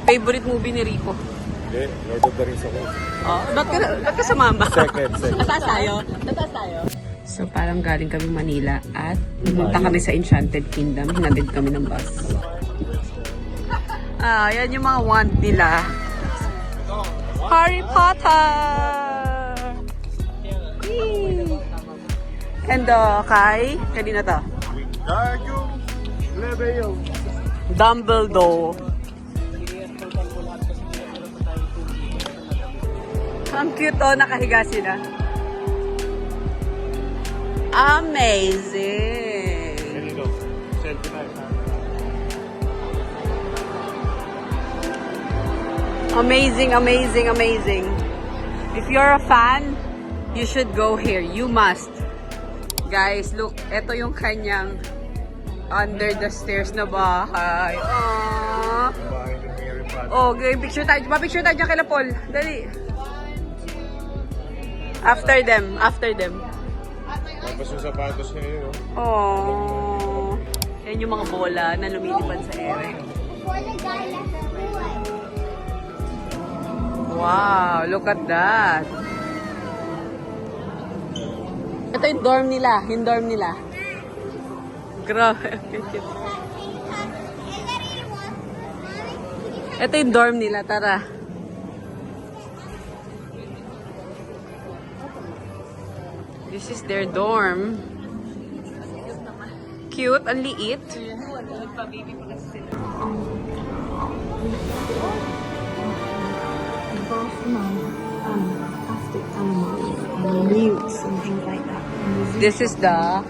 Favorite movie ni Rico? Hindi, Lord of the Rings ako. Oh, ba't ka sumama? Second. Tataas tayo? So parang galing kami Manila at pumunta kami sa Enchanted Kingdom. Hinatid kami ng bus. Yan yung mga want nila. Harry Potter! Whee! And kanina to? Wingardium Leviosa. Dumbledore. Ang cute nakahiga sila. Amazing! Kanino? Sentinel. Amazing. If you're a fan, you should go here. You must. Guys, look. Ito yung kanyang under the stairs na bahay. Aww. Bahay ni Harry Potter. Oh, okay. Picture tayo dyan kay Paul. Dali. After them. Tapos yung sapatos niya yun, no? Oh. Yan yung mga bola na lumilipad sa ere. Wow, look at that. Ito yung dorm nila. Grabe. Ito yung dorm nila. Tara. This is their dorm. Cute, ang liit. Plastic animals and mutes and things like that. This is the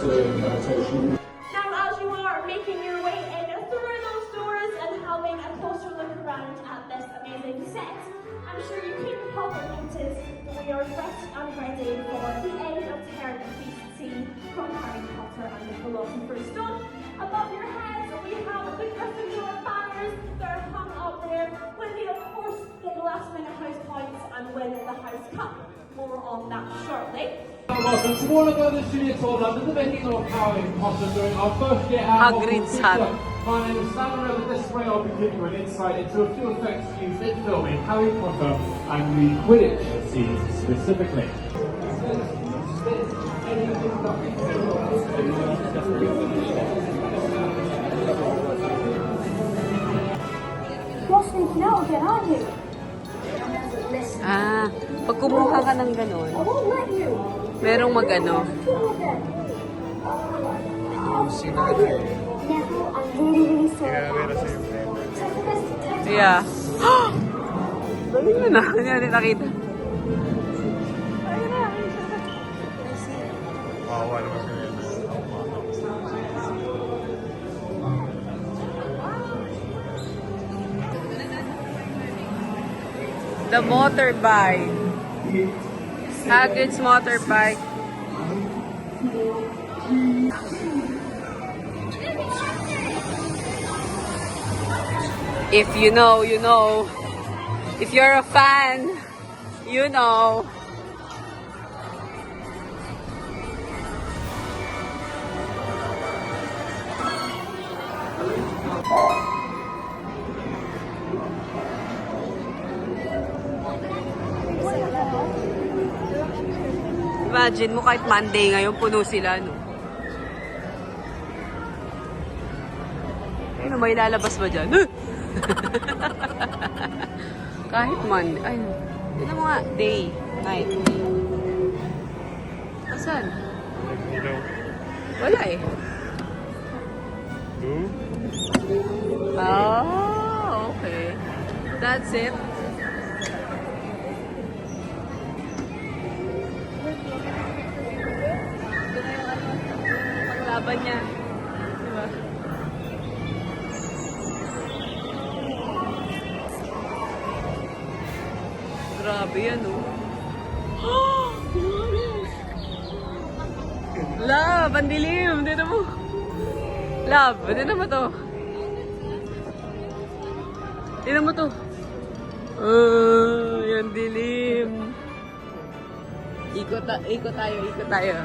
Now, as you are making your way in through those doors and having a closer look around at this amazing set, I'm sure you couldn't help but notice that we are set and ready for the end of Terror and Feast scene from Harry Potter and the Philosopher's Stone. Above your heads, we have the Gryffindor banners that are hung up there, when they of course get last minute house points and win the House Cup. More on that shortly. Welcome to Warner Brothers Studio Tour under the making of Harry Potter during our first year at Hagrid's Hogwarts. hat. My name is Sam, and over this way I'll be giving you an insight into a few effects used in filming Harry Potter and the Quidditch scenes specifically. What's this now? Get on here. Pag kumuha ka ng ganun, I won't let you. merong magano. Sinado eh. Neville, I'm really sorry. Kaya meron sa'yo friend. Yeah. Galing mo na. Hindi natin nakita. Makawa naman sa'yo. The motorbike. Hagrid's motorbike. If you know, you know. If you're a fan, you know. Imagine mo kahit Monday ngayon, puno sila, no? Ano, may lalabas ba dyan? Kahit Monday. Ay, tignan mo nga, day, night. Asan? Ilaw. Wala eh. Blue? Oh, okay. That's it. Paglaban niya. Diba? Grabe yan, oh. Love, ang dilim. Dito mo. Love, dito mo to. Dito mo to. Yan dilim. Ikot tayo.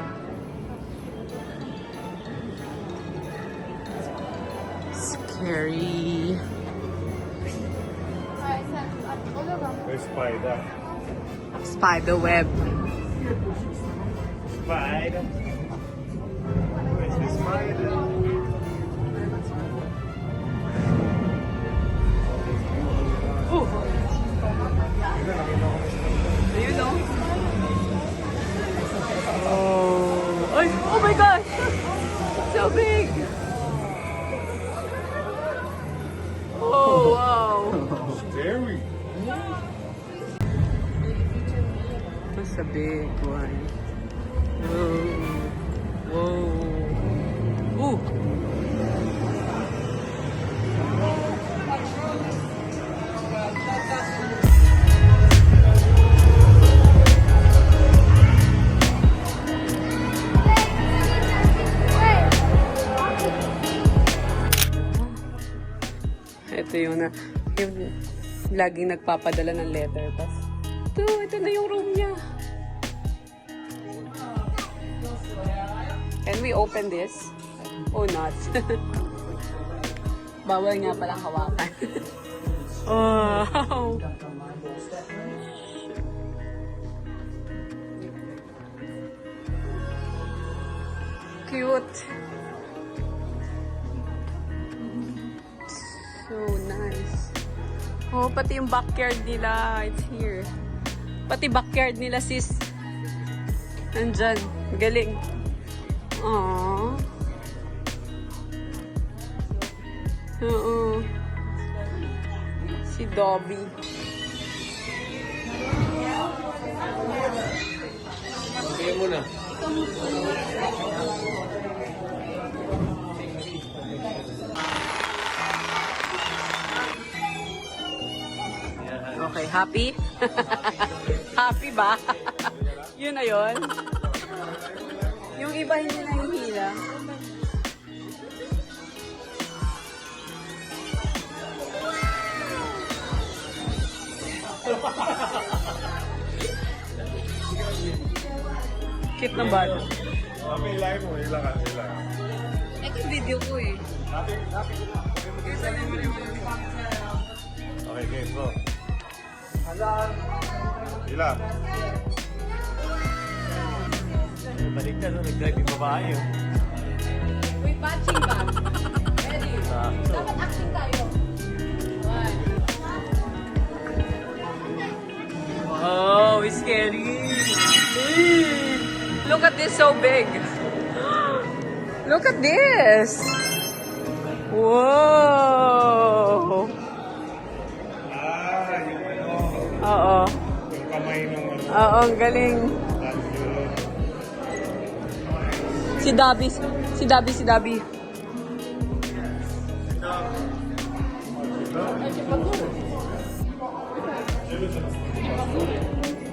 Scary. May spider. Spider web. Spider. Where's the spider? Ayun o. Oh. Ay, oh my gosh! So big! Oh, wow! Scary. That's a big one. Whoa. Whoa. Ooh! Ito yung laging nagpapadala ng letter. Tapos, ito na yung room niya. Can we open this? Or not? Bawal nga palang hawakan. Wow! Cute! So nice. Oh, pati yung backyard nila. It's here. Pati backyard nila, sis. Nandyan. Galing. Aww. Oo. Si Dobby. Sabihin mo na. Okay, happy? Happy ba? Yun na yun. Yung iba hindi nahihila. Cute na ba? Mami, live mo. Ilangan. Ito video ko eh. Okay, game, go. Ilan? Balik ka, nag-drive yung babae. Wait, matching ba? Ready? Dapat acting tayo. One. Oh, it's scary. Look at this, so big. Look at this. Whoa. Yung ano. Oo. Yung kamay ng ano. Oo, ang galing. That's good. Si Dabi.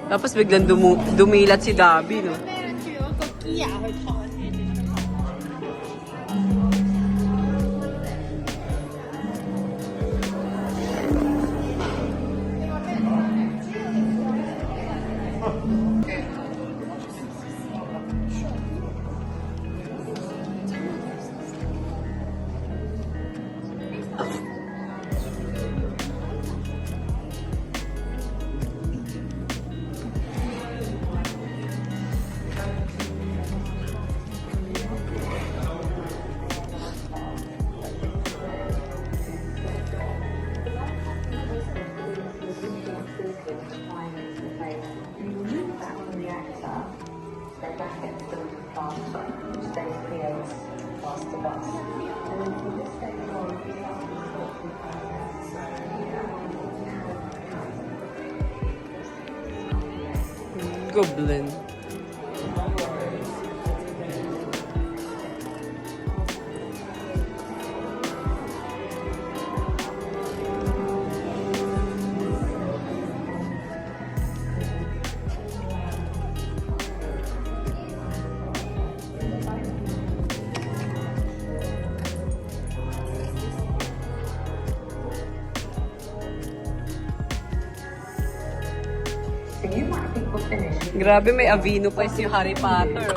Tapos biglang dumilat si Dabi, no? Goblin. Grabe, may Avino pa yung Harry Potter.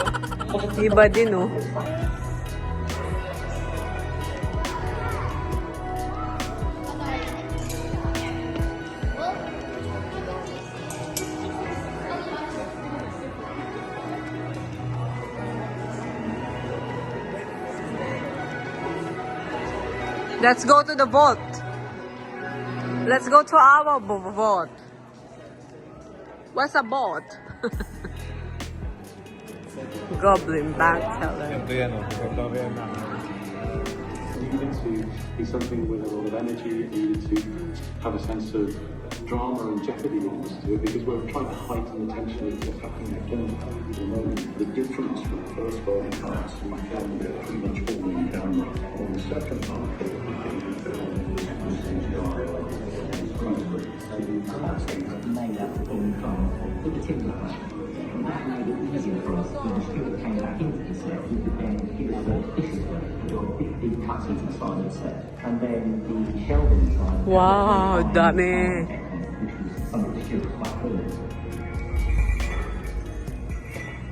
Oh. Iba din, oh. Let's go to the vault. Let's go to our vault. What's a vault? Goblin bank teller. Ito yan, oh. Ito yan na. Needed to be something with a lot of energy. It needed to have a sense of drama and jeopardy almost to it because we're trying to heighten the tension of what's happening at the moment. The difference from the first body parts, we can pretty much all in camera. On the second part, made up from the timber. And that made it easier for us when the spirit came back into the set. We could then give it a more efficient way. There were big cuts into the side of the set. And then the shelving side. Wow, dami. Which was something the spirit was quite cool.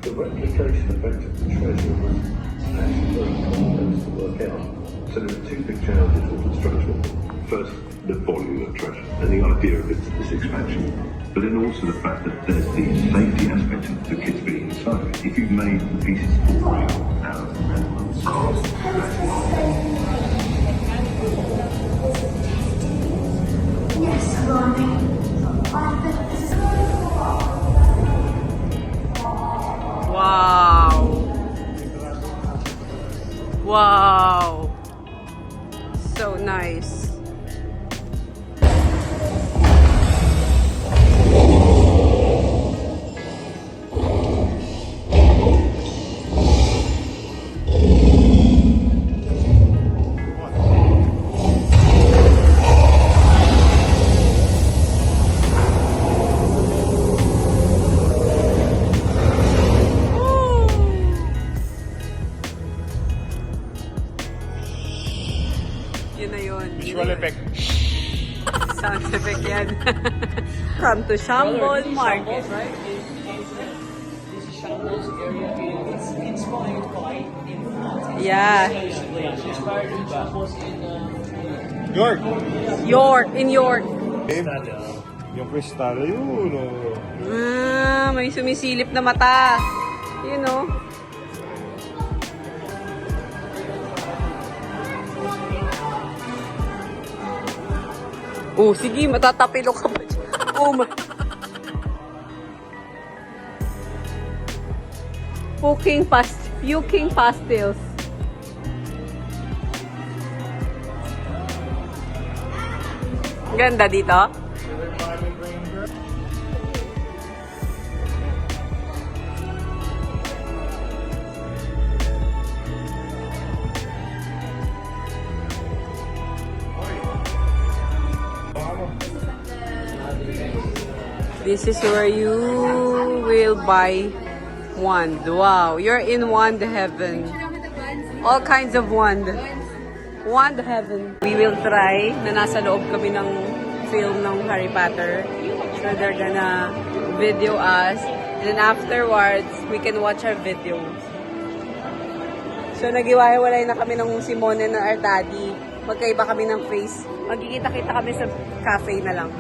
The replication effect of the treasure was actually very complex to work out. So there are two big challenges with the structure. First, the volume of treasure and the idea of this expansion. But then also the fact that there's the safety aspect of the kids being inside. If you've made the pieces fall out of Yes, Ronnie. Wow. Wow. So nice. Yun na yun. Visual effect. Sound effect yan. Come to Shambol Market. Right? This is Shambles area. It's inspired by Infante. Yeah. Basically, it's inspired by Shambles in York! York, in York. Yung kristal, yun, oh. Ah, may sumisilip na mata. You know. Oh, sige, matatapilo ka ba dyan? Oh my. Puking pastels. Ganda dito. This is where you will buy wand. Wow, you're in wand heaven. All kinds of wand. Wand heaven. We will try na nasa loob kami ng film ng Harry Potter. So they're gonna video us. And then afterwards, we can watch our videos. So nagiwahiwalay na kami ng Simone and our daddy. Magkaiba kami ng face. Magkikita-kita kami sa cafe na lang.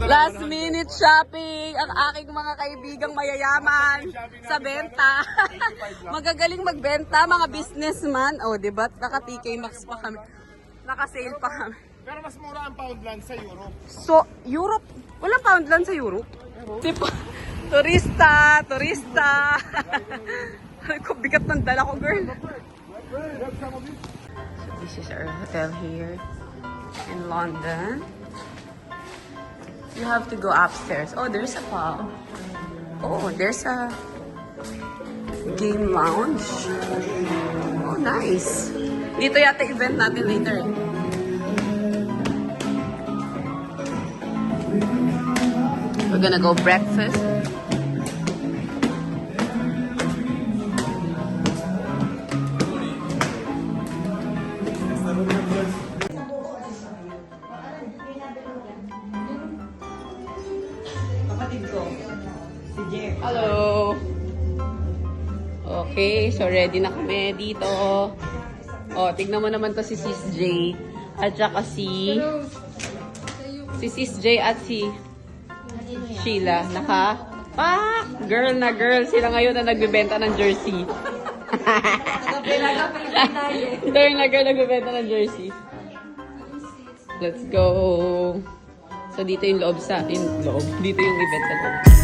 Last minute shopping ang aking mga kaibigang mayayaman sa benta. Magagaling magbenta, mga businessman. Oh, di ba? Naka-TK Maxx pa kami. Naka-sale pa kami. Pero mas mura ang Poundland sa Europe. So, Europe? Walang Poundland sa Europe? Tipo, turista. Bigat ng dala ko, girl. So, this is our hotel here in London. You have to go upstairs. Oh, there's a pub. Oh, there's a game lounge. Oh, nice. Dito yata event natin later. We're gonna go breakfast. Hello. Okay, so ready na kami dito. Oh, tignan mo naman to si Sis J at saka si Sis J at si Sheila. Girl na girl. Sila ngayon na nagbebenta ng jersey. Girl na girl nagbebenta ng jersey. Let's go. So dito yung loob sa dito yung event sa loob.